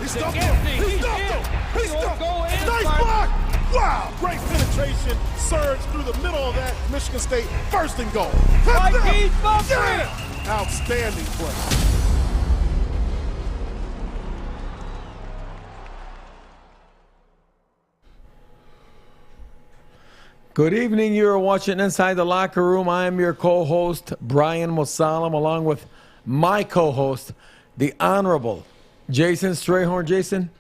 He stumped him. He stumped him. He stumped him. Nice block. Wow. Great penetration. Surge through the middle of that. Michigan State first and goal. Yeah. Outstanding play. Good evening. You're watching Inside the Locker Room. I am your co-host, Brian Mosallam, along with my co-host, the Honorable Jason Strayhorn. Jason,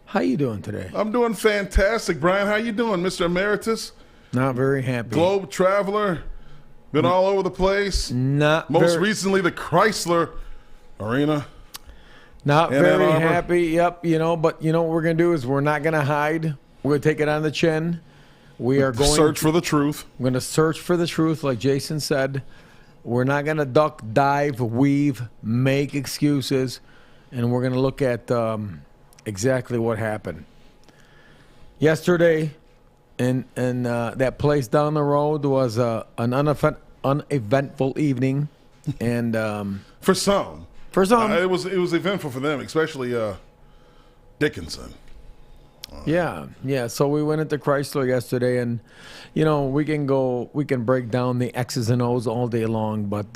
how you doing today? I'm doing fantastic, Brian. How you doing, Mr. Emeritus? Not very happy. Globe traveler, been all over the place. Most recently, the Chrysler Arena. Not very happy. Yep. But what we're gonna do is we're not gonna hide. We're gonna take it on the chin. We are going to search for the truth. We're going to search for the truth, like Jason said. We're not going to duck, dive, weave, make excuses, and we're going to look at exactly what happened yesterday. And that place down the road was an uneventful evening, and for some, it was eventful for them, especially Dickinson. Yeah. So we went into Chrysler yesterday, and we can break down the X's and O's all day long, but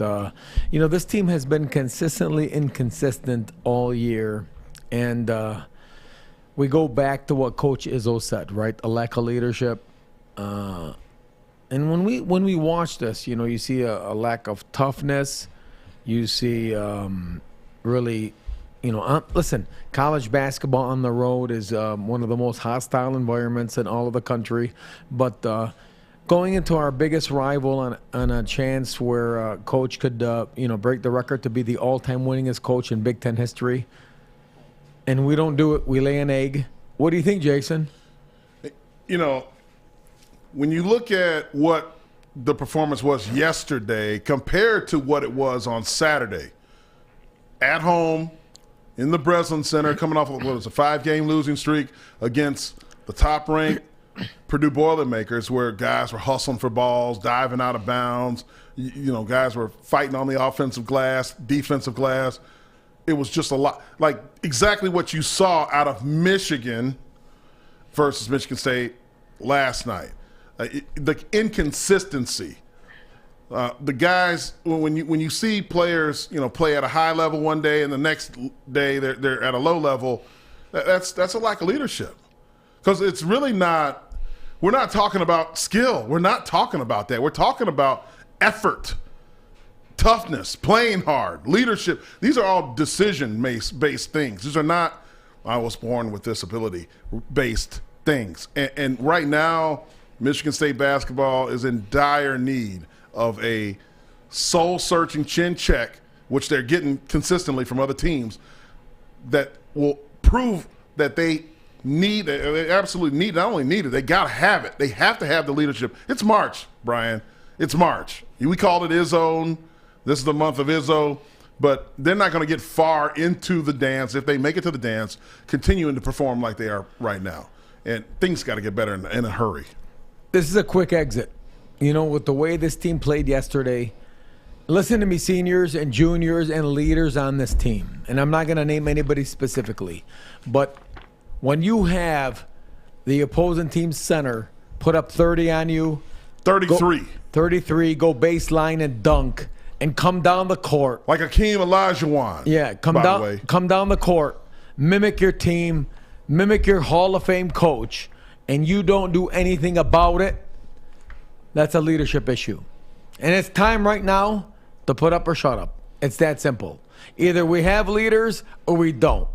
this team has been consistently inconsistent all year, and we go back to what Coach Izzo said, right? A lack of leadership, and when we watch this, you see a lack of toughness, you see really. Listen, college basketball on the road is one of the most hostile environments in all of the country. But going into our biggest rival on a chance where Coach could, break the record to be the all-time winningest coach in Big Ten history, and we don't do it, we lay an egg. What do you think, Jason? When you look at what the performance was yesterday compared to what it was on Saturday, at home, in the Breslin Center, coming off of a 5-game losing streak against the top-ranked Purdue Boilermakers, where guys were hustling for balls, diving out of bounds. Guys were fighting on the offensive glass, defensive glass. It was just a lot, like exactly what you saw out of Michigan versus Michigan State last night. The inconsistency. The guys, when you see players, play at a high level one day and the next day they're at a low level, that's a lack of leadership. Because it's really not. We're not talking about skill. We're not talking about that. We're talking about effort, toughness, playing hard, leadership. These are all decision-based things. These are not I was born with this ability-based things. And right now, Michigan State basketball is in dire need of a soul-searching chin check, which they're getting consistently from other teams, that will prove that they absolutely need, not only need it, they got to have it. They have to have the leadership. It's March, Brian. It's March. We called it Izzo. This is the month of Izzo. But they're not going to get far into the dance if they make it to the dance, continuing to perform like they are right now. And things got to get better in a hurry. This is a quick exit. With the way this team played yesterday, listen to me, seniors and juniors and leaders on this team, and I'm not going to name anybody specifically, but when you have the opposing team's center put up 30 on you, 33, go baseline and dunk, and come down the court. Like Akeem Olajuwon. Yeah, come down the court, mimic your team, mimic your Hall of Fame coach, and you don't do anything about it, that's a leadership issue. And it's time right now to put up or shut up. It's that simple. Either we have leaders or we don't.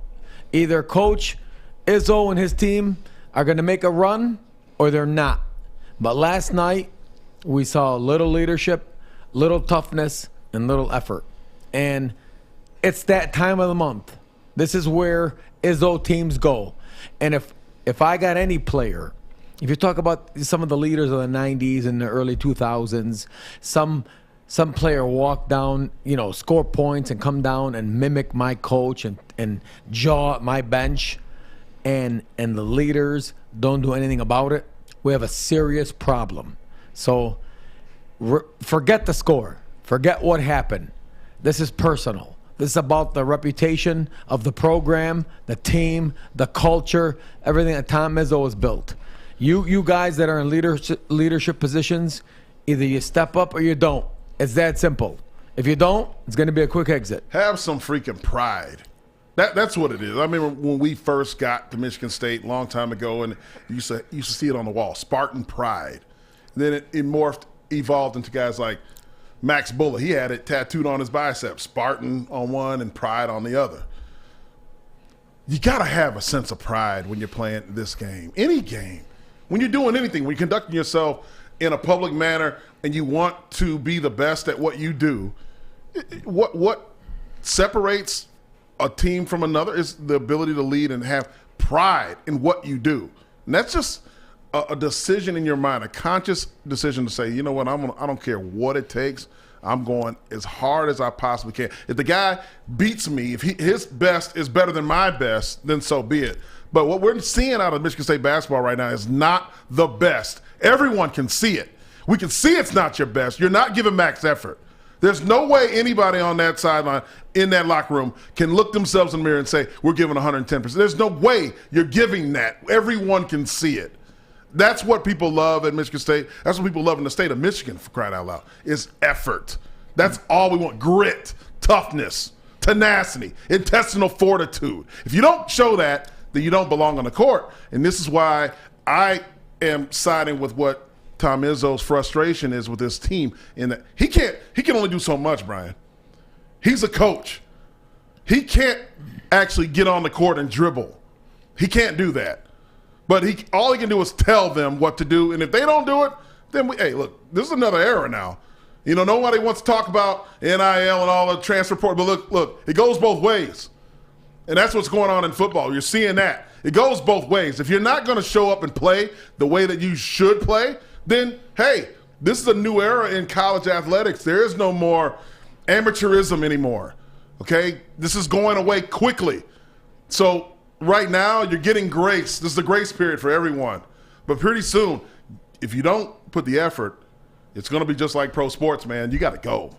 Either Coach Izzo and his team are going to make a run or they're not. But last night, we saw little leadership, little toughness, and little effort. And it's that time of the month. This is where Izzo teams go. And if I got any player, if you talk about some of the leaders of the 90s and the early 2000s, some player walk down, score points and come down and mimic my coach and jaw at my bench, and the leaders don't do anything about it, we have a serious problem. So forget the score. Forget what happened. This is personal. This is about the reputation of the program, the team, the culture, everything that Tom Izzo has built. You guys that are in leadership positions, either you step up or you don't. It's that simple. If you don't, it's going to be a quick exit. Have some freaking pride. That's what it is. I remember when we first got to Michigan State a long time ago, and you used to see it on the wall, Spartan pride. And then it evolved into guys like Max Buller. He had it tattooed on his bicep, Spartan on one and pride on the other. You got to have a sense of pride when you're playing this game, any game. When you're doing anything, when you're conducting yourself in a public manner and you want to be the best at what you do, what separates a team from another is the ability to lead and have pride in what you do. And that's just a decision in your mind, a conscious decision to say, you know what, I don't care what it takes. I'm going as hard as I possibly can. If the guy beats me, if his best is better than my best, then so be it. But what we're seeing out of Michigan State basketball right now is not the best. Everyone can see it. We can see it's not your best. You're not giving max effort. There's no way anybody on that sideline in that locker room can look themselves in the mirror and say, we're giving 110%. There's no way you're giving that. Everyone can see it. That's what people love at Michigan State. That's what people love in the state of Michigan, for crying out loud, is effort. That's all we want. Grit, toughness, tenacity, intestinal fortitude. If you don't show that, then you don't belong on the court. And this is why I am siding with what Tom Izzo's frustration is with this team, in that he can only do so much, Brian. He's a coach. He can't actually get on the court and dribble. He can't do that. But all he can do is tell them what to do, and if they don't do it, then hey, look, this is another era now. You know, nobody wants to talk about NIL and all the transfer portal, but look, it goes both ways. And that's what's going on in football. You're seeing that. It goes both ways. If you're not going to show up and play the way that you should play, then, hey, this is a new era in college athletics. There is no more amateurism anymore, okay? This is going away quickly. So right now you're getting grace. This is the grace period for everyone. But pretty soon, if you don't put the effort, it's going to be just like pro sports, man. You got to go.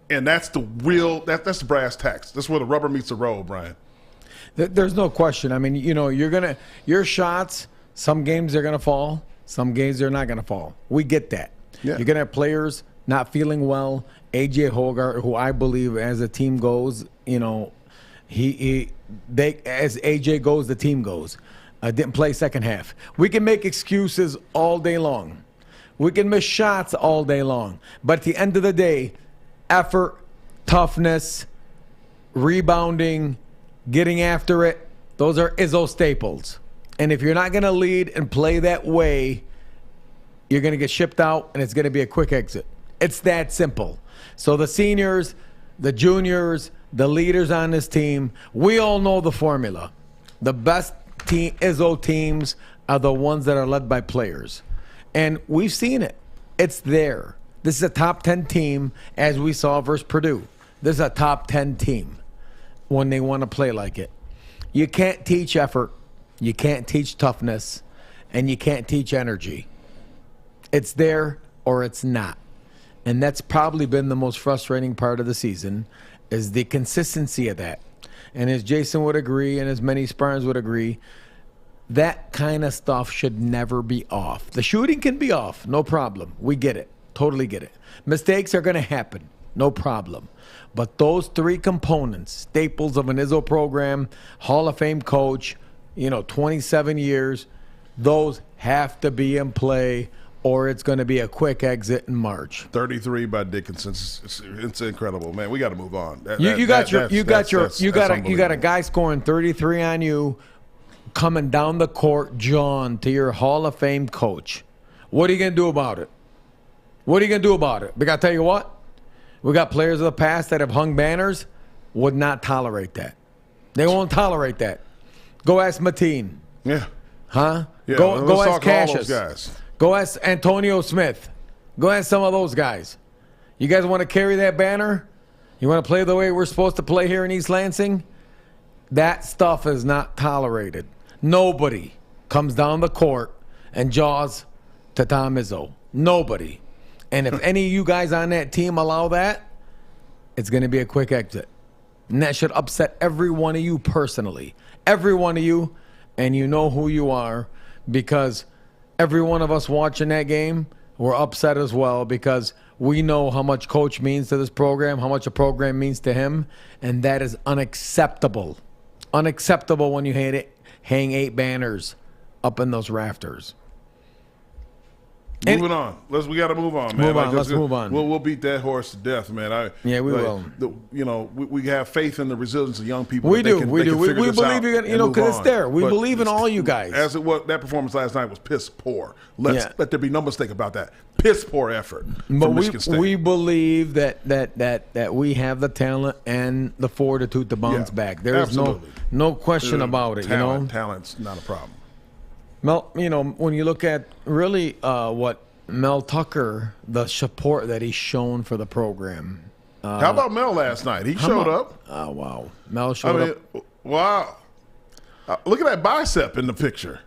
And that's the real – that's the brass tacks. That's where the rubber meets the road, Brian. There's no question. I mean, you know, your shots, some games they're going to fall. Some games they're not going to fall. We get that. Yeah. You're going to have players not feeling well. A.J. Hogarth, who I believe as the team goes, you know, as A.J. goes, the team goes. Didn't play second half. We can make excuses all day long. We can miss shots all day long. But at the end of the day, effort, toughness, rebounding, getting after it, those are Izzo staples. And if you're not going to lead and play that way, you're going to get shipped out, and it's going to be a quick exit. It's that simple. So the seniors, the juniors, the leaders on this team, we all know the formula. The best Izzo teams are the ones that are led by players. And we've seen it. It's there. This is a top 10 team, as we saw versus Purdue. This is a top 10 team when they want to play like it. You can't teach effort. You can't teach toughness, and you can't teach energy. It's there or it's not. And that's probably been the most frustrating part of the season, is the consistency of that. And as Jason would agree, and as many Spartans would agree, that kind of stuff should never be off. The shooting can be off, no problem. We get it. Totally get it. Mistakes are going to happen, no problem. But those three components, staples of an Izzo program, Hall of Fame coach, 27 years, those have to be in play, or it's going to be a quick exit in March. 33 by Dickinson. It's incredible, man. We got to move on. You got a guy scoring 33 on you, coming down the court, John, to your Hall of Fame coach. What are you going to do about it? What are you going to do about it? Because I tell you what, we got players of the past that have hung banners, would not tolerate that. They won't tolerate that. Go ask Mateen. Yeah. Huh? Yeah, go ask Cassius. Guys. Go ask Antonio Smith. Go ask some of those guys. You guys want to carry that banner? You want to play the way we're supposed to play here in East Lansing? That stuff is not tolerated. Nobody comes down the court and jaws to Tom Izzo. Nobody. And if any of you guys on that team allow that, it's going to be a quick exit. And that should upset every one of you personally. Every one of you, and you know who you are, because every one of us watching that game, we're upset as well because we know how much Coach means to this program, how much a program means to him, and that is unacceptable. Unacceptable when you hang 8 banners up in those rafters. Moving on. We got to move on, man. Let's move on. We'll beat that horse to death, man. We will. We have faith in the resilience of young people. We do. We believe you're going to, because it's there. We believe in all you guys. That performance last night was piss poor. Let there be no mistake about that. Piss poor effort from Michigan State. We believe that we have the talent and the fortitude to bounce back. There is no question about it. Talent's not a problem. Mel, when you look at really what Mel Tucker, the support that he's shown for the program. How about Mel last night? He showed up. Oh, wow. Mel showed up. Wow. Look at that bicep in the picture.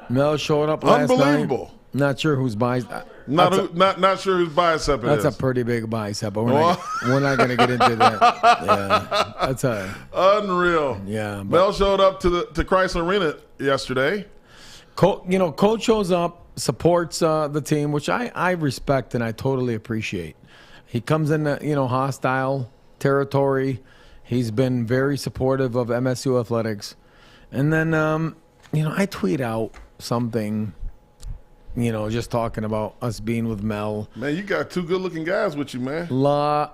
Mel showed up last night. Unbelievable. Not sure whose bicep. Not sure whose bicep it is. That's a pretty big bicep, but we're not going to get into that. Yeah, that's unreal. Yeah, Mel showed up to Chrysler Arena yesterday. Coach shows up, supports the team, which I respect and I totally appreciate. He comes in, hostile territory. He's been very supportive of MSU athletics, and then I tweet out something. Just talking about us being with Mel. Man, you got 2 good-looking guys with you, man. A lot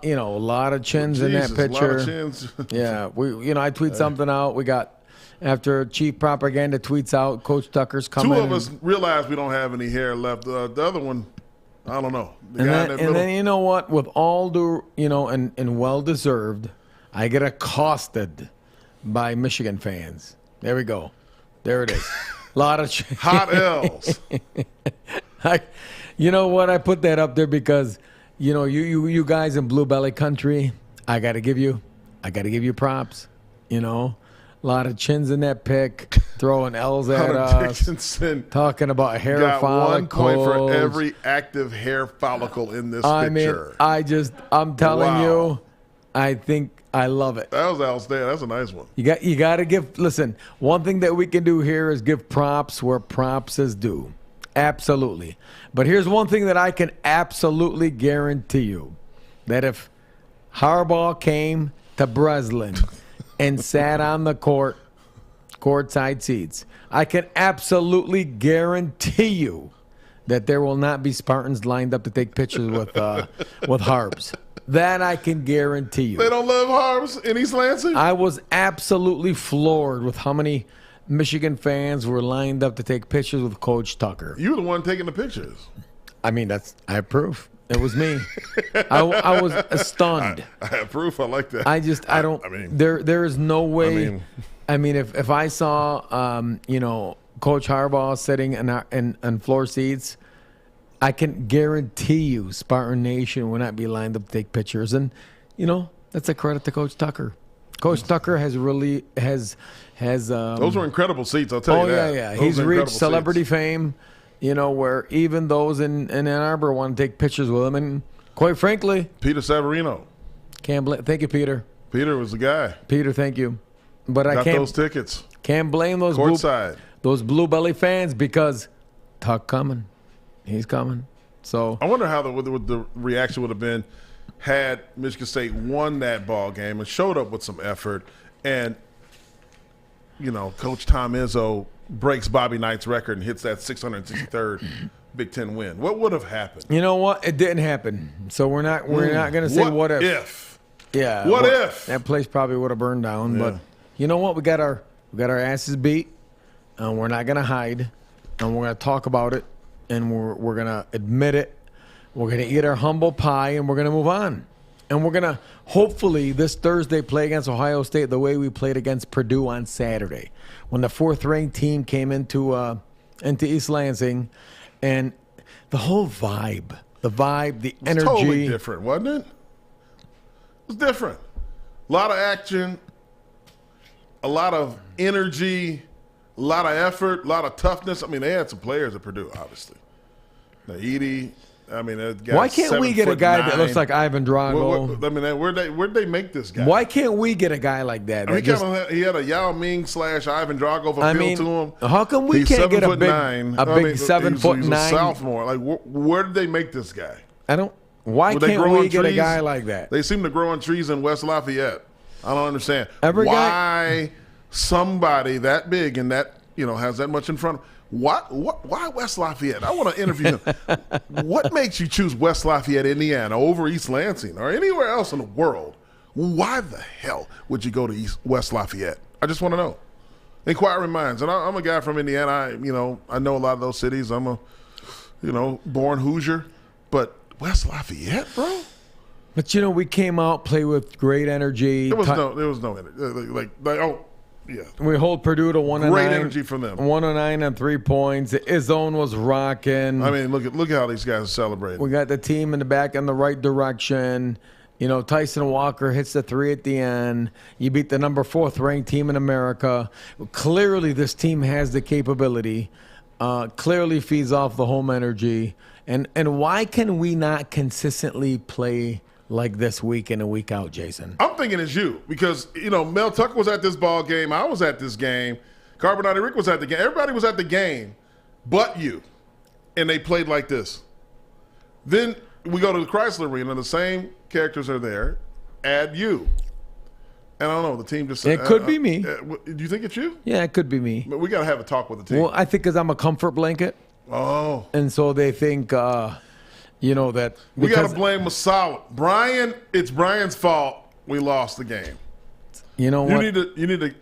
of chins in that picture. A lot of chins. Yeah, I tweet something out. We got, after Chief Propaganda tweets out, Coach Tucker's coming. 2 of us realize we don't have any hair left. The other one, I don't know. And then you know what? With all due, and well-deserved, I get accosted by Michigan fans. There we go. There it is. A lot of hot L's. You know what? I put that up there because, you guys in Blue Belly country, I got to give you props. A lot of chins in that pic, throwing L's at us, Dickinson talking about hair got follicles. 1 point for every active hair follicle in this picture. I'm telling you, I think I love it. That was outstanding. That's a nice one. You got to give. Listen, one thing that we can do here is give props where props is due. Absolutely. But here's one thing that I can absolutely guarantee you: that if Harbaugh came to Breslin and sat on the courtside seats, I can absolutely guarantee you that there will not be Spartans lined up to take pictures with Harbs. That I can guarantee you. They don't love Harbs in East Lansing? I was absolutely floored with how many Michigan fans were lined up to take pictures with Coach Tucker. You were the one taking the pictures. I have proof. It was me. I was stunned. I have proof. I like that. There is no way. If I saw, Coach Harbaugh sitting in floor seats, I can guarantee you Spartan Nation will not be lined up to take pictures. And, that's a credit to Coach Tucker. Coach Tucker has those were incredible seats, I'll tell you that. Oh, yeah. He's reached celebrity fame, where even those in Ann Arbor want to take pictures with him. And quite frankly, Peter Savarino. Thank you, Peter. Peter was the guy. Peter, thank you. But Got those tickets. Can't blame those Blue Belly fans because Tuck coming. He's coming. So I wonder how the reaction would have been had Michigan State won that ball game and showed up with some effort, and Coach Tom Izzo breaks Bobby Knight's record and hits that 663rd Big Ten win. What would have happened? You know what? It didn't happen. So we're not going to say what if. Yeah. What if that place probably would have burned down? Yeah. But you know what? We got our asses beat, and we're not going to hide, and we're going to talk about it. And we're going to admit it. We're going to eat our humble pie, and we're going to move on. And we're going to, hopefully, this Thursday play against Ohio State the way we played against Purdue on Saturday when the 4th-ranked team came into East Lansing. And the whole vibe, the energy. Totally different, wasn't it? It was different. A lot of action, a lot of energy, a lot of effort, a lot of toughness. They had some players at Purdue, obviously. Now, Edey, I mean, why can't we get a guy that looks like Ivan Drago? I mean, where'd they make this guy? Why can't we get a guy like that? I mean, he had a Yao Ming / Ivan Drago appeal to him. How come we can't get a big 7'9"? He's a sophomore. Like, where did they make this guy? Why can't we get a guy like that? They seem to grow on trees in West Lafayette. I don't understand. Why somebody that big and that has that much in front of why West Lafayette? I want to interview him. What makes you choose West Lafayette, Indiana over East Lansing or anywhere else in the world? Why the hell would you go to West Lafayette? I just want to know. Inquiring minds. And I'm a guy from Indiana. I know a lot of those cities. I'm a born Hoosier. But West Lafayette, bro? But we came out, play with great energy. There was no energy. Yeah. We hold Purdue to 1-9. Great energy from them. 1-9 and 3 points. Izzone was rocking. I mean, look at how these guys are celebrating. We got the team in the back in the right direction. Tyson Walker hits the 3 at the end. You beat the number 4th ranked team in America. Clearly, this team has the capability. Clearly feeds off the home energy. And why can we not consistently play like this week in and week out, Jason? I'm thinking it's you because, Mel Tucker was at this ball game. I was at this game. Carbonati Rick was at the game. Everybody was at the game but you. And they played like this. Then we go to the Chrysler Arena. The same characters are there. Add you. And I don't know. The team just... It could be me. Do you think it's you? Yeah, it could be me. But we got to have a talk with the team. Well, I think because I'm a comfort blanket. Oh. And so they think... that we got to blame Mosallam. It's Brian's fault we lost the game. You know what? You need to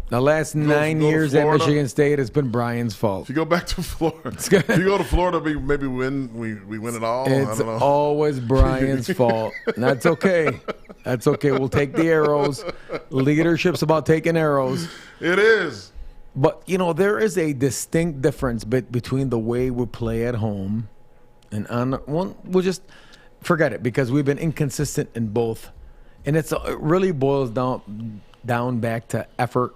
the last 9 years at Michigan State has been Brian's fault. If you go back to Florida, if you go to Florida, maybe we win it all. It's I don't know. Always Brian's fault. And that's okay. That's okay. We'll take the arrows. Leadership's about taking arrows. It is. But there is a distinct difference between the way we play at home. And we'll just forget it because we've been inconsistent in both. And it really boils down back to effort,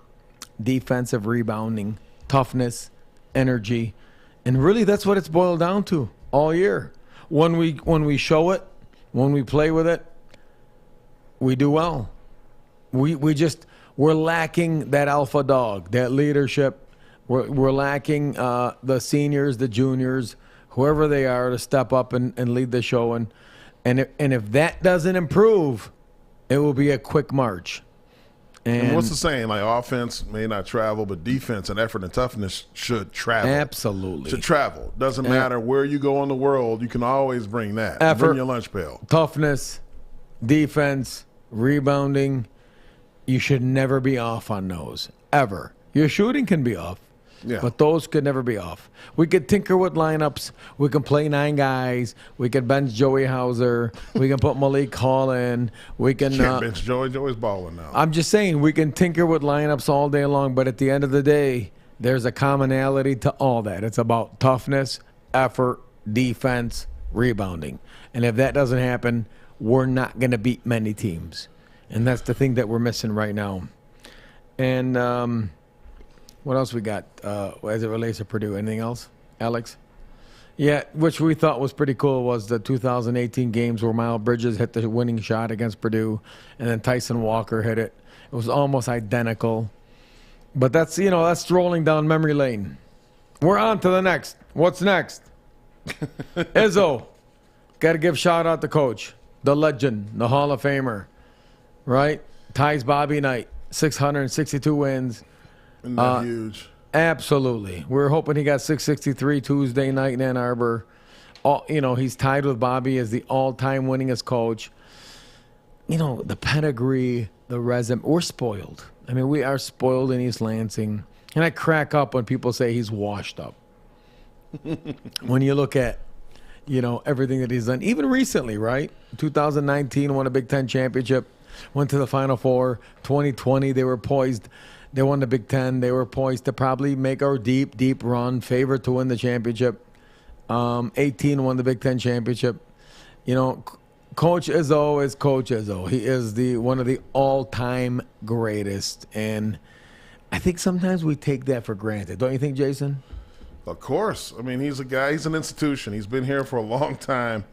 defensive rebounding, toughness, energy. And really that's what it's boiled down to all year. When we show it, when we play with it, we do well. We're lacking that alpha dog, that leadership. We're lacking the seniors, the juniors, whoever they are, to step up and lead the show. And if that doesn't improve, it will be a quick march. And what's the saying? Like, offense may not travel, but defense and effort and toughness should travel. Absolutely. Should travel. Doesn't matter where you go in the world, you can always bring that. Effort, bring your lunch pail. Toughness, defense, rebounding. You should never be off on those, ever. Your shooting can be off. Yeah. But those could never be off. We could tinker with lineups. We can play 9 guys. We could bench Joey Hauser. We can put Malik Hall in. We can Can't bench Joey. Joey's balling now. I'm just saying we can tinker with lineups all day long, but at the end of the day, there's a commonality to all that. It's about toughness, effort, defense, rebounding. And if that doesn't happen, we're not going to beat many teams. And that's the thing that we're missing right now. And what else we got as it relates to Purdue? Anything else, Alex? Yeah, which we thought was pretty cool was the 2018 games where Miles Bridges hit the winning shot against Purdue, and then Tyson Walker hit it. It was almost identical. But that's strolling down memory lane. We're on to the next. What's next? Izzo. Got to give shout out to Coach, the legend, the Hall of Famer, right? Ties Bobby Knight, 662 wins. Isn't that huge? Absolutely. We're hoping he got 663 Tuesday night in Ann Arbor. He's tied with Bobby as the all-time winningest coach. The pedigree, the resume. We're spoiled. I mean, we are spoiled in East Lansing. And I crack up when people say he's washed up. When you look at, everything that he's done. Even recently, right? 2019, won a Big Ten championship. Went to the Final Four. 2020, they were poised. They won the Big Ten. They were poised to probably make our deep, deep run, favorite to win the championship. 18 won the Big Ten championship. Coach Izzo is Coach Izzo. He is one of the all-time greatest. And I think sometimes we take that for granted. Don't you think, Jason? Of course. I mean, he's a guy. He's an institution. He's been here for a long time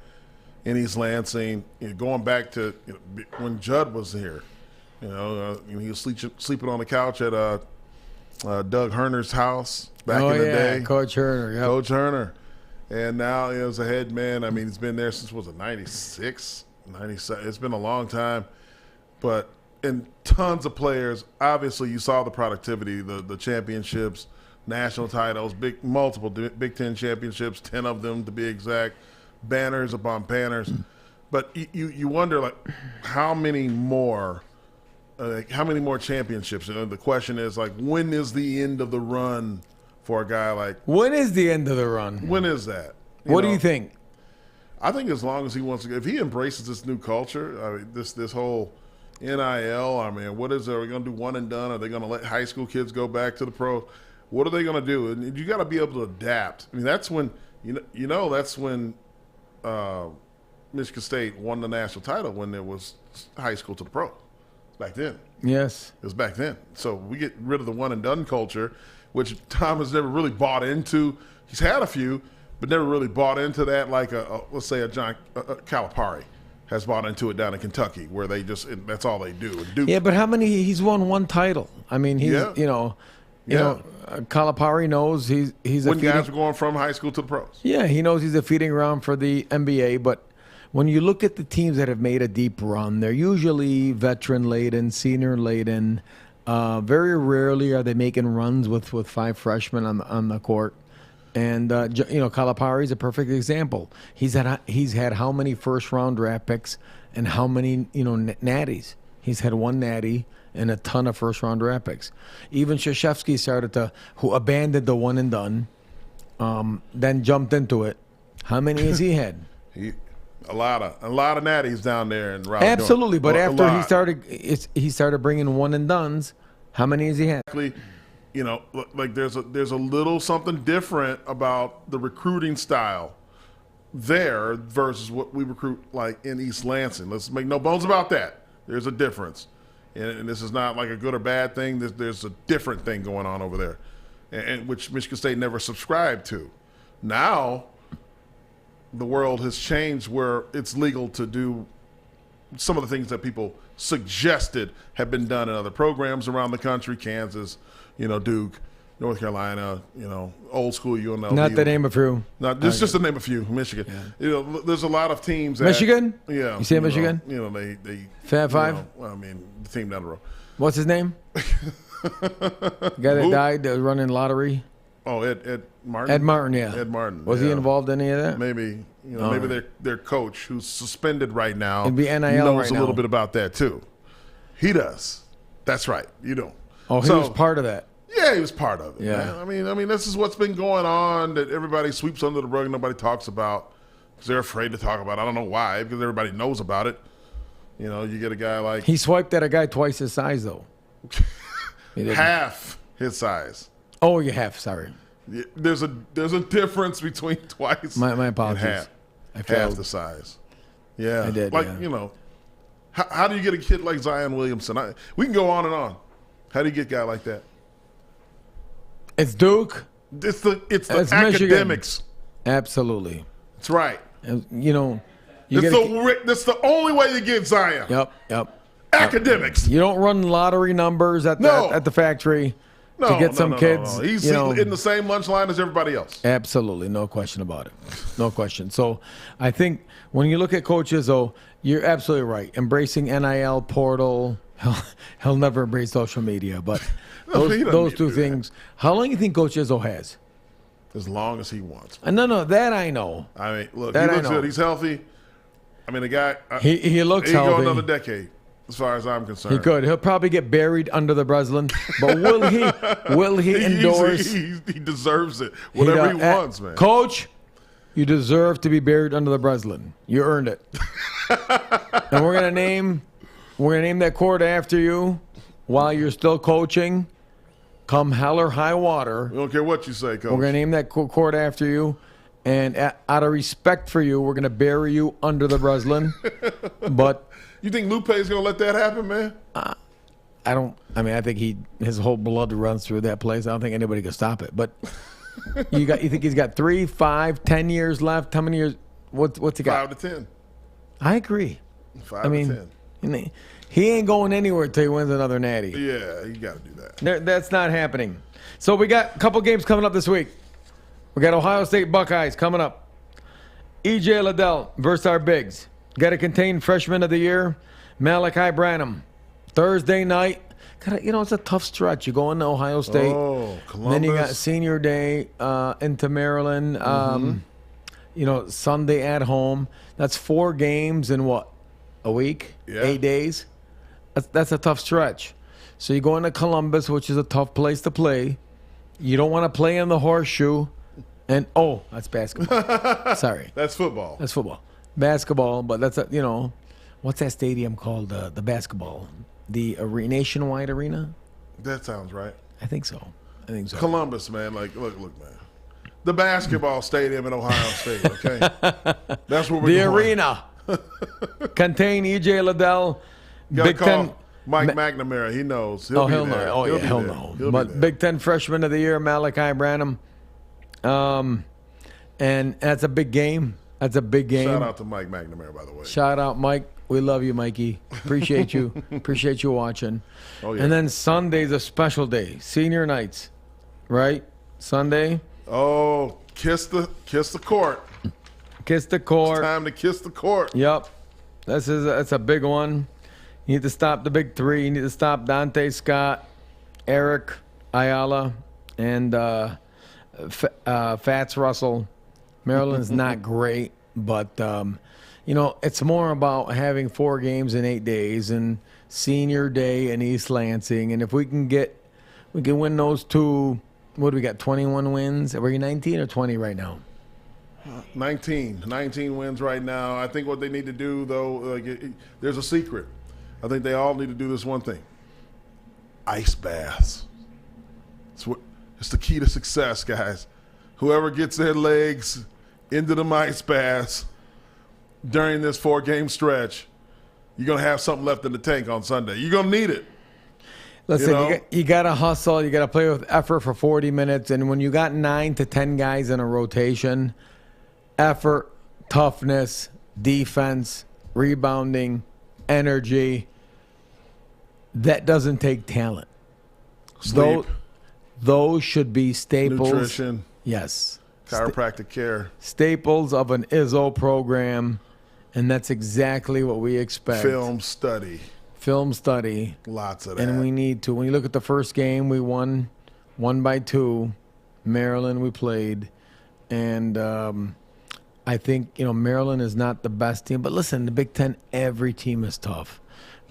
in East Lansing. Going back to when Judd was here. He was sleeping on the couch at Doug Herner's house back in the day. Coach Herner. Yep. Coach Herner. And now as a head man, I mean, he's been there since, was it 96, 97? It's been a long time. But and tons of players. Obviously, you saw the productivity, the championships, national titles, multiple Big Ten championships, 10 of them to be exact, banners upon banners. But you wonder, like, how many more championships? And the question is, like, when is the end of the run for a guy like? When is the end of the run? When is that? What do you think? I think as long as he wants to, if he embraces this new culture, I mean, this whole NIL. I mean, what is it? Are we going to do one and done? Are they going to let high school kids go back to the pro? What are they going to do? And you got to be able to adapt. I mean, that's when that's when Michigan State won the national title, when there was high school to the pro. Back then. Yes. It was back then. So we get rid of the one and done culture, which Tom has never really bought into. He's had a few, but never really bought into that, like let's say a John Calipari has bought into it down in Kentucky, where they just that's all they do. Yeah, but how many? He's won one title. I mean, he's Calipari knows he's when guys are going from high school to the pros. Yeah, he knows he's a feeding ground for the NBA. But when you look at the teams that have made a deep run, they're usually veteran laden, senior laden. Very rarely are they making runs with 5 freshmen on the court. And Calipari is a perfect example. He's had how many first round draft picks and how many natties? He's had 1 natty and a ton of first round draft picks. Even Krzyzewski who abandoned the one and done, then jumped into it. How many has he had? A lot of natties down there in Raleigh. Absolutely, but after he started bringing one and dones, how many has he had? Like there's a little something different about the recruiting style there versus what we recruit like in East Lansing. Let's make no bones about that. There's a difference, and this is not like a good or bad thing. There's a different thing going on over there, and which Michigan State never subscribed to. Now, the world has changed where it's legal to do some of the things that people suggested have been done in other programs around the country, Kansas, Duke, North Carolina, old school UNLV. Not to name a few. Just to name a few. Michigan. Yeah. There's a lot of teams. Michigan? Yeah. You say Michigan? They Fab Five? The team down the road. What's his name? The guy that died running lottery? Oh, Ed Martin? Ed Martin, yeah. Ed Martin. Was he involved in any of that? Maybe. Maybe their coach, who's suspended right now, It'd be NIL knows right a little now. bit about that, too. He does. That's right. You don't. Oh, he was part of that. Yeah, he was part of it. Yeah. Man. I mean, this is what's been going on that everybody sweeps under the rug and nobody talks about because they're afraid to talk about it. I don't know why, because everybody knows about it. You get a guy like... He swiped at a guy twice his size, though. Half his size. Oh, you have. Sorry. There's a difference between twice my apologies. and half the size. Yeah. I did, how do you get a kid like Zion Williamson? We can go on and on. How do you get a guy like that? It's Duke. It's the Michigan. academics. Absolutely. That's right. That's the only way you get Zion. Yep. Academics. You don't run lottery numbers at the factory to get some kids. No. He's in the same lunch line as everybody else. Absolutely. No question about it. No question. So I think when you look at Coach Izzo, you're absolutely right. Embracing NIL, portal, he'll never embrace social media, but those two things. How long do you think Coach Izzo has? As long as he wants. No, that I know. I mean, look, he looks good. He's healthy. I mean, the guy. He looks healthy. He can go another decade, as far as I'm concerned. He could. He'll probably get buried under the Breslin, but will he endorse? He deserves it. Whatever he wants, man. Coach, you deserve to be buried under the Breslin. You earned it. And we're gonna name that court after you while you're still coaching. Come hell or high water. We don't care what you say, Coach. We're going to name that court after you. And out of respect for you, we're going to bury you under the Breslin. But you think Lupe is going to let that happen, man? I think his whole blood runs through that place. I don't think anybody can stop it. But You think he's got 3, 5, 10 years left? How many years? What's he got? 5 to 10. I agree. 5 to 10. He ain't going anywhere till he wins another natty. Yeah, you got to do that. That's not happening. So we got a couple games coming up this week. We got Ohio State Buckeyes coming up. E.J. Liddell versus our bigs. Got to contain freshman of the year, Malachi Branham. Thursday night. It's a tough stretch. You go into Ohio State. Oh, Columbus. Then you got senior day into Maryland. Sunday at home. That's 4 games in what? A week? Yeah. 8 days? That's a tough stretch. So you go into Columbus, which is a tough place to play. You don't want to play in the horseshoe. And, that's basketball. Sorry. That's football. That's football. Basketball, but that's, what's that stadium called? The basketball. The Nationwide Arena? That sounds right. I think so. Columbus, man. Look, man. The basketball stadium in Ohio State, okay? That's where we're going. The arena. Contain E.J. Liddell. Big Ten. Mike McNamara, he knows. He'll be there. Oh, yeah, he'll know. But Big Ten Freshman of the Year, Malachi Branham. And that's a big game. That's a big game. Shout out to Mike McNamara, by the way. Shout out, Mike. We love you, Mikey. Appreciate you. Appreciate you watching. Oh, yeah. And then Sunday's a special day. Senior nights, right? Sunday. Oh, kiss the court. Kiss the court. It's time to kiss the court. Yep. That's a big one. You need to stop the big 3. You need to stop Dante Scott, Eric Ayala, and Fats Russell. Maryland's not great, but it's more about having 4 games in 8 days and senior day in East Lansing. And if we can win those 2. What do we got? 21 wins. Are we 19 or 20 right now? 19 wins right now. I think what they need to do, though, there's a secret. I think they all need to do this one thing: ice baths. It's the key to success, guys. Whoever gets their legs into the ice baths during this 4-game stretch, you're going to have something left in the tank on Sunday. You're going to need it. Listen, you got to hustle. You got to play with effort for 40 minutes. And when you got 9 to 10 guys in a rotation, effort, toughness, defense, rebounding, energy, that doesn't take talent. Sleep. Those should be staples. Nutrition. Yes. Chiropractic care. Staples of an Izzo program. And that's exactly what we expect. Film study. Lots of that. And we need to. When you look at the first game, we won 1-2. Maryland, we played. And I think, Maryland is not the best team. But listen, the Big Ten, every team is tough.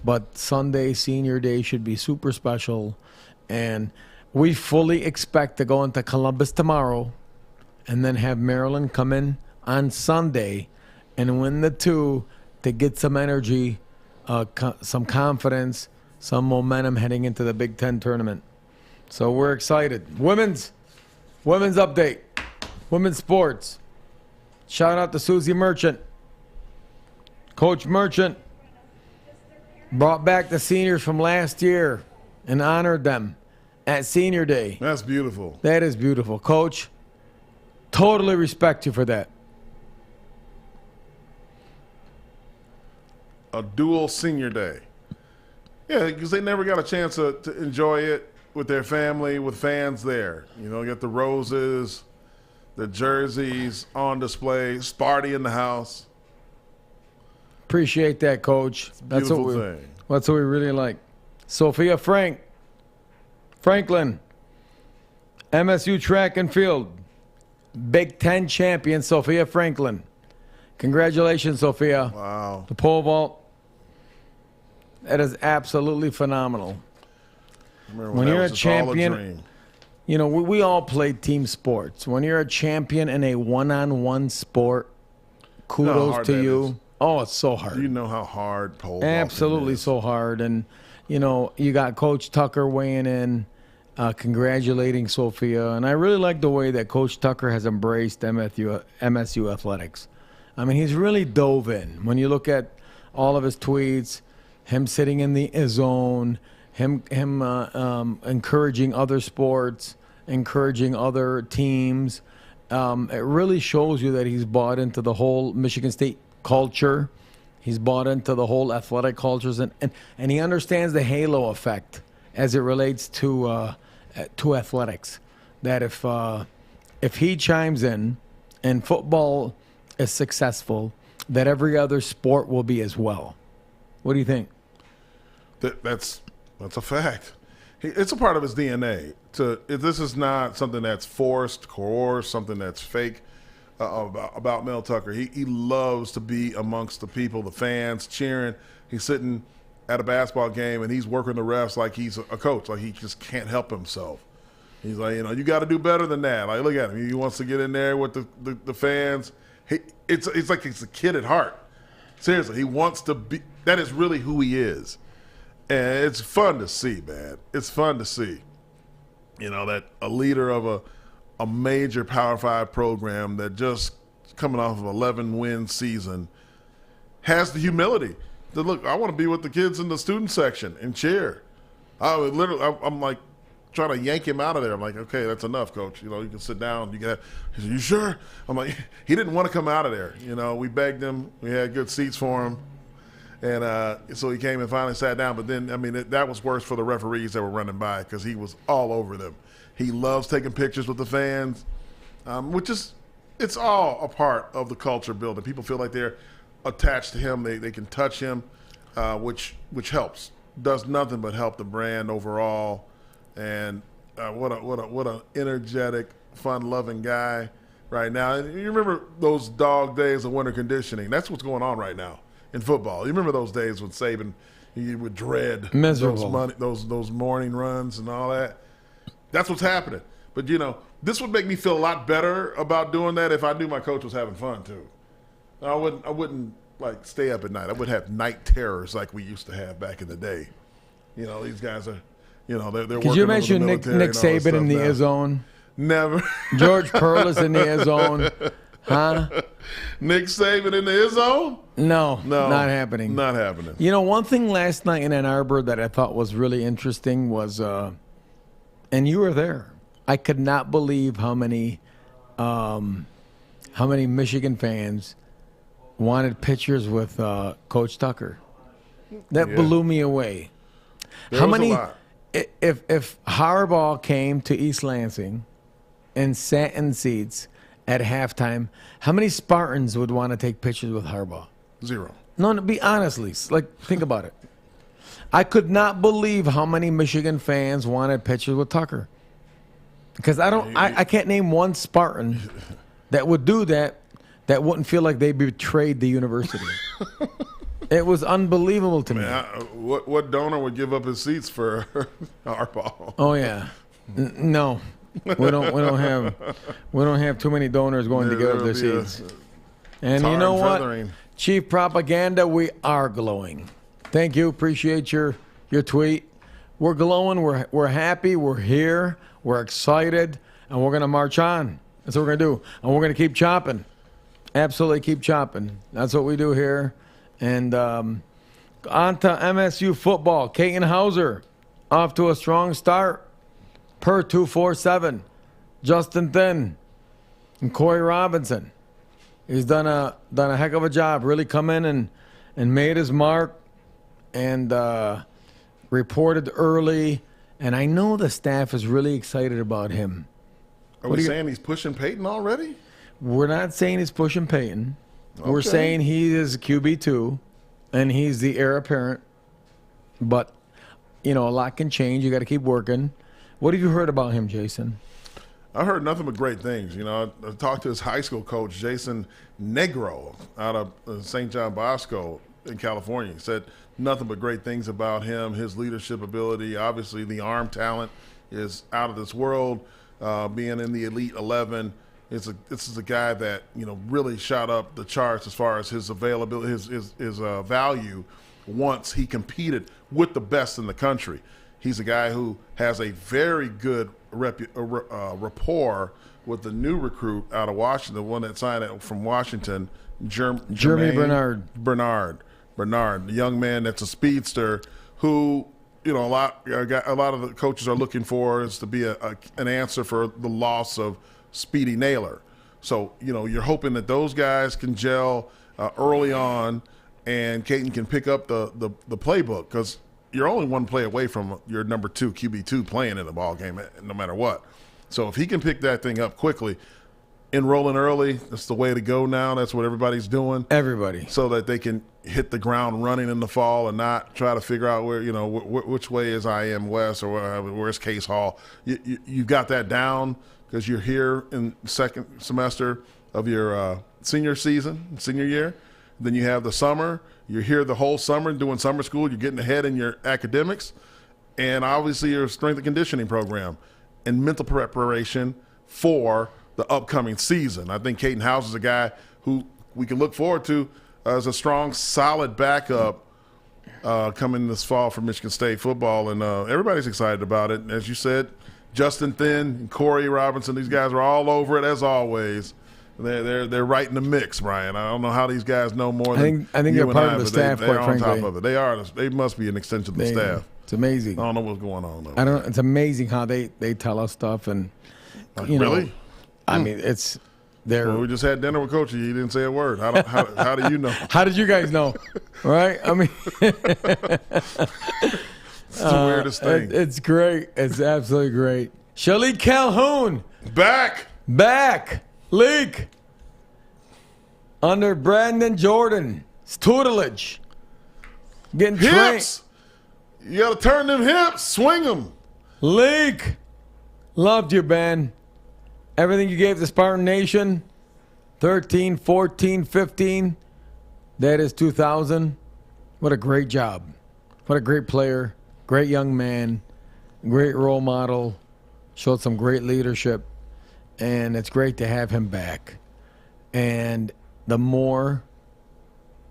But Sunday, senior day, should be super special. And we fully expect to go into Columbus tomorrow and then have Maryland come in on Sunday and win the 2 to get some energy, some confidence, some momentum heading into the Big Ten tournament. So we're excited. Women's update. Women's sports. Shout out to Susie Merchant. Coach Merchant brought back the seniors from last year and honored them at Senior Day. That's beautiful. That is beautiful. Coach, totally respect you for that. A dual Senior Day. Yeah, because they never got a chance to enjoy it with their family, with fans there. You get the roses, the jerseys on display, Sparty in the house. Appreciate that, Coach. That's what we really like. Sophia Franklin, MSU track and field, Big Ten champion, Sophia Franklin. Congratulations, Sophia. Wow. The pole vault. That is absolutely phenomenal. When you're a champion, we all play team sports. When you're a champion in a one-on-one sport, kudos to you. Is. Oh, it's so hard. You know how hard pole vaulting Absolutely is. So hard. And, you got Coach Tucker weighing in, congratulating Sophia. And I really like the way that Coach Tucker has embraced MSU athletics. I mean, he's really dove in. When you look at all of his tweets, him sitting in the zone, him encouraging other sports, encouraging other teams. It really shows you that he's bought into the whole Michigan State culture. He's bought into the whole athletic cultures, and he understands the halo effect as it relates to athletics. That if he chimes in and football is successful, that every other sport will be as well. What do you think? That's a fact. It's a part of his DNA. This is not something that's forced, coerced, something that's fake about Mel Tucker. He loves to be amongst the people, the fans, cheering. He's sitting at a basketball game and he's working the refs like he's a coach, like he just can't help himself. He's like, you got to do better than that. Like, look at him. He wants to get in there with the fans. It's like he's a kid at heart. Seriously, he wants to be. That is really who he is. And it's fun to see, man. It's fun to see, that a leader of a major Power 5 program that just coming off of an 11-win season has the humility to look, I want to be with the kids in the student section and cheer. I'm like trying to yank him out of there. I'm like, okay, that's enough, coach. You can sit down. He said, you sure? I'm like, he didn't want to come out of there. We begged him. We had good seats for him. And so he came and finally sat down. But then, that was worse for the referees that were running by because he was all over them. He loves taking pictures with the fans, which is, it's all a part of the culture building. People feel like they're attached to him. They can touch him, which helps. Does nothing but help the brand overall. And what a energetic, fun-loving guy right now. And you remember those dog days of winter conditioning? That's what's going on right now in football. You remember those days when Saban, you would dread those morning runs and all that. That's what's happening. But this would make me feel a lot better about doing that if I knew my coach was having fun too. I wouldn't like stay up at night. I wouldn't have night terrors like we used to have back in the day. These guys are, they're working. Could you mention Nick Saban in the end zone? Never. George Perlis in the end zone. Huh? Nick Saban in the end zone? No, not happening. Not happening. One thing last night in Ann Arbor that I thought was really interesting was, and you were there, I could not believe how many Michigan fans wanted pictures with Coach Tucker. That blew me away. There was a lot. If Harbaugh came to East Lansing and sat in seats at halftime, how many Spartans would want to take pictures with Harbaugh? 0. No, be honestly, think about it. I could not believe how many Michigan fans wanted pictures with Tucker. Because I can't name one Spartan that would do that wouldn't feel like they betrayed the university. It was unbelievable to me. What donor would give up his seats for Harbaugh? Oh yeah, no, we don't have too many donors going to give up their seats. And you know what, Chief Propaganda, we are glowing. Thank you, appreciate your tweet. We're glowing. We're happy. We're here. We're excited, and we're gonna march on. That's what we're gonna do, and we're gonna keep chopping. Absolutely, keep chopping. That's what we do here. And on to MSU football. Katon Hauser off to a strong start. Per 247. Justin Thin and Corey Robinson. He's done a heck of a job. Really come in and made his mark and reported early. And I know the staff is really excited about him. Are we saying he's pushing Peyton already? We're not saying he's pushing Peyton. Okay. We're saying he is QB2, and he's the heir apparent. But, a lot can change. You got to keep working. What have you heard about him, Jason? I heard nothing but great things. I talked to his high school coach, Jason Negro, out of St. John Bosco in California. He said nothing but great things about him, his leadership ability. Obviously, the arm talent is out of this world. Being in the Elite 11. This is a guy that really shot up the charts as far as his availability, his value once he competed with the best in the country. He's a guy who has a very good rapport with the new recruit out of Washington, the one that signed it from Washington, Jeremy Bernard, the young man that's a speedster who a lot of the coaches are looking for is to be an answer for the loss of Speedy Naylor. So, you're hoping that those guys can gel early on, and Caton can pick up the playbook, because you're only one play away from your number 2, QB2, playing in the ball game no matter what. So if he can pick that thing up quickly, enrolling early, that's the way to go now. That's what everybody's doing. Everybody. So that they can hit the ground running in the fall and not try to figure out where, which way is IM West or where's Case Hall. You got that down because you're here in the second semester of your senior year. Then you have the summer. You're here the whole summer doing summer school. You're getting ahead in your academics. And obviously your strength and conditioning program and mental preparation for the upcoming season. I think Caton House is a guy who we can look forward to as a strong, solid backup coming this fall for Michigan State football. And everybody's excited about it. And as you said, Justin Thin and Corey Robinson, these guys are all over it as always. They're right in the mix, Brian. I don't know how these guys know more than I think you they're and part I, of the but staff, they're quite on frankly. top of it. They are. They must be an extension of the staff. It's amazing. I don't know what's going on though. I don't. It's amazing how they tell us stuff, and Really? I mean, it's they're. Well, we just had dinner with Coach. He didn't say a word. How do you know? How did you guys know? Right? I mean, It's the weirdest thing. it's great. It's absolutely great. Shalik Calhoun Back. leak under Brandon Jordan's tutelage. Getting trained. Hips. You got to turn them hips. Swing them. Leak. Loved you, Ben. Everything you gave the Spartan Nation, 13, 14, 15, that is 2000. What a great job. What a great player, great young man, great role model, showed some great leadership, and it's great to have him back. And the more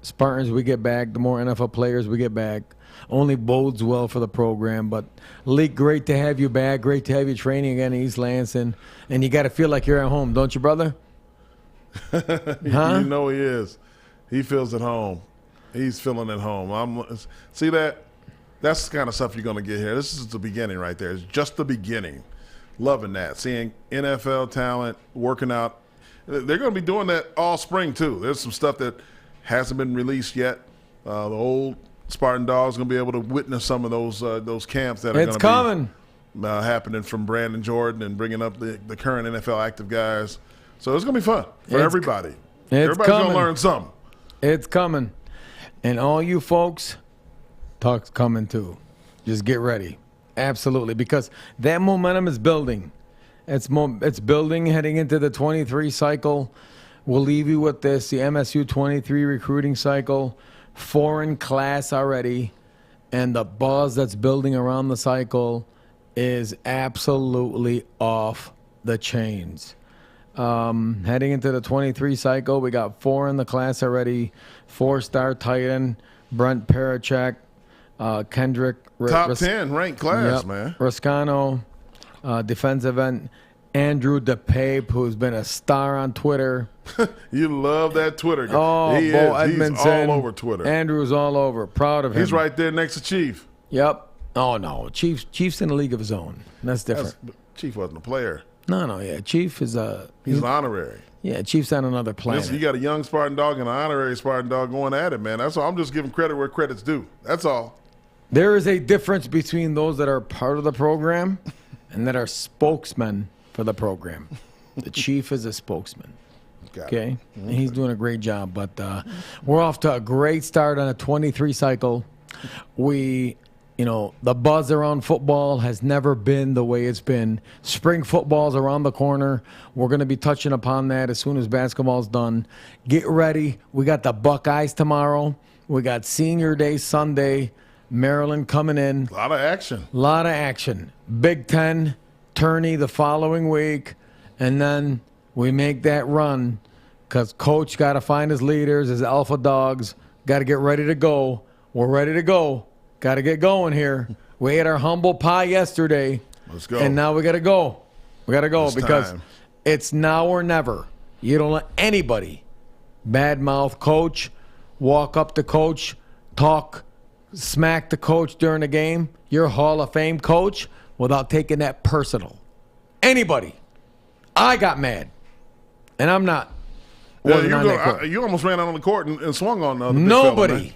Spartans we get back, the more NFL players we get back, only bodes well for the program. But Leak, great to have you back. Great to have you training again in East Lansing. And you got to feel like you're at home, don't you, brother? Huh? You know he is. He feels at home. He's feeling at home. See that? That's the kind of stuff you're going to get here. This is the beginning right there. It's just the beginning. Loving that. Seeing NFL talent working out. They're going to be doing that all spring, too. There's some stuff that hasn't been released yet. The old Spartan Dogs going to be able to witness some of those camps that are going to be happening from Brandon Jordan and bringing up the current NFL active guys. So it's going to be fun for everybody. Everybody's going to learn something. It's coming. And all you folks, talk's coming too. Just get ready. Absolutely. Because that momentum is building. It's building heading into the 23 cycle. We'll leave you with this. The MSU 23 recruiting cycle. Foreign class already. And the buzz that's building around the cycle is absolutely off the chains. Heading into the 23 cycle, we got 4 in the class already. 4-star tight end, Brent Parachek, Kendrick. Top 10 ranked class, man. Rascano, defensive end, Andrew DePape, who's been a star on Twitter. You love that Twitter guy. Oh, He's all over Twitter. Andrew's all over. Proud of him. He's right there next to Chief. Yep. Oh, no. Chief's in a league of his own. That's different. Chief wasn't a player. No, yeah. Chief is He's an honorary. Yeah, Chief's on another planet. Listen, you got a young Spartan dog and an honorary Spartan dog going at it, man. That's all. I'm just giving credit where credit's due. That's all. There is a difference between those that are part of the program and that are spokesmen for the program. The Chief is a spokesman. Okay? And he's doing a great job. But we're off to a great start on a 23 cycle. The buzz around football has never been the way it's been. Spring football's around the corner. We're going to be touching upon that as soon as basketball's done. Get ready. We got the Buckeyes tomorrow. We got Senior Day Sunday. Maryland coming in. A lot of action. Big Ten tourney the following week. And then we make that run because Coach got to find his leaders, his alpha dogs. Got to get ready to go. We're ready to go. Got to get going here. We ate our humble pie yesterday. Let's go. And now we got to go. We got to go because time. It's now or never. You don't let anybody badmouth Coach, walk up to Coach, talk smack the coach during the game, your Hall of Fame coach, without taking that personal. Anybody. I got mad. And I'm not. You almost ran out on the court and swung on the other big fella, man.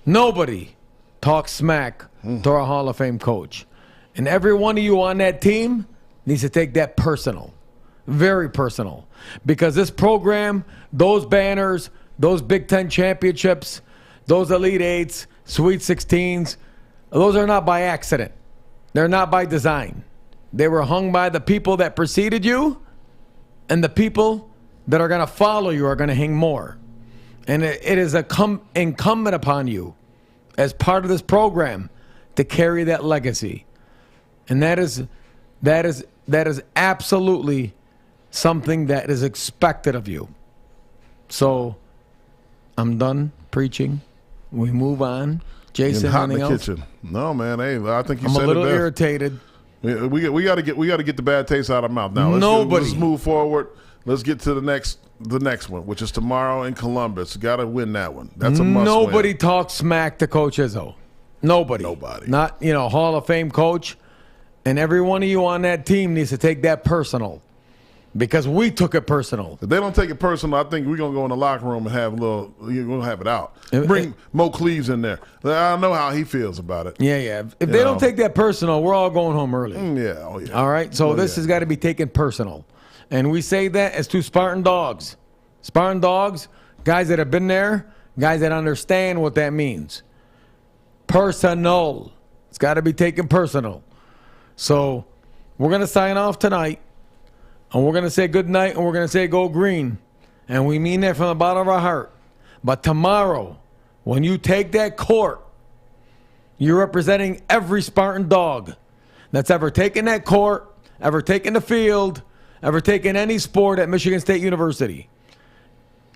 Nobody talks smack to our Hall of Fame coach. And every one of you on that team needs to take that personal. Very personal. Because this program, those banners, those Big Ten championships, those Elite Eights, Sweet 16s, those are not by accident. They're not by design. They were hung by the people that preceded you, and the people that are going to follow you are going to hang more. And it is incumbent upon you as part of this program to carry that legacy. And that is absolutely something that is expected of you. So I'm done preaching. We move on. Jason, hot in anything the else? kitchen. No, man. Hey, I think you I'm said a little it best. irritated. We got to get the bad taste out of our mouth now. Let's move forward. Let's get to the next one, which is tomorrow in Columbus. Got to win that one. That's a must Nobody win. talks smack to Coach Izzo. Nobody. Not, Hall of Fame coach. And every one of you on that team needs to take that personal. Because we took it personal. If they don't take it personal, I think we're going to go in the locker room and have we're going to have it out. Bring Mo Cleaves in there. I don't know how he feels about it. Yeah. If they don't take that personal, we're all going home early. Yeah. All right? So this has got to be taken personal. And we say that as two Spartan dogs. Spartan dogs, guys that have been there, guys that understand what that means. Personal. It's got to be taken personal. So we're going to sign off tonight. And we're going to say good night, and we're going to say go green. And we mean that from the bottom of our heart. But tomorrow, when you take that court, you're representing every Spartan dog that's ever taken that court, ever taken the field, ever taken any sport at Michigan State University.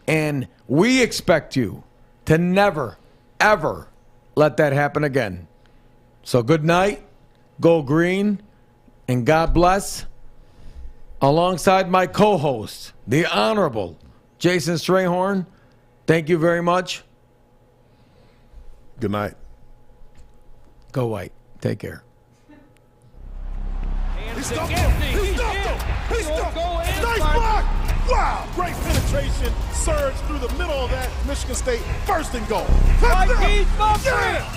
And we expect you to never, ever let that happen again. So good night, go green, and God bless. Alongside my co-host, the Honorable Jason Strayhorn, thank you very much. Good night. Go White. Take care. He stumped him. He stumped him. He stumped him. Nice block. Wow. Great penetration. Surge through the middle of that. Michigan State first and goal. Touchdown. Yeah.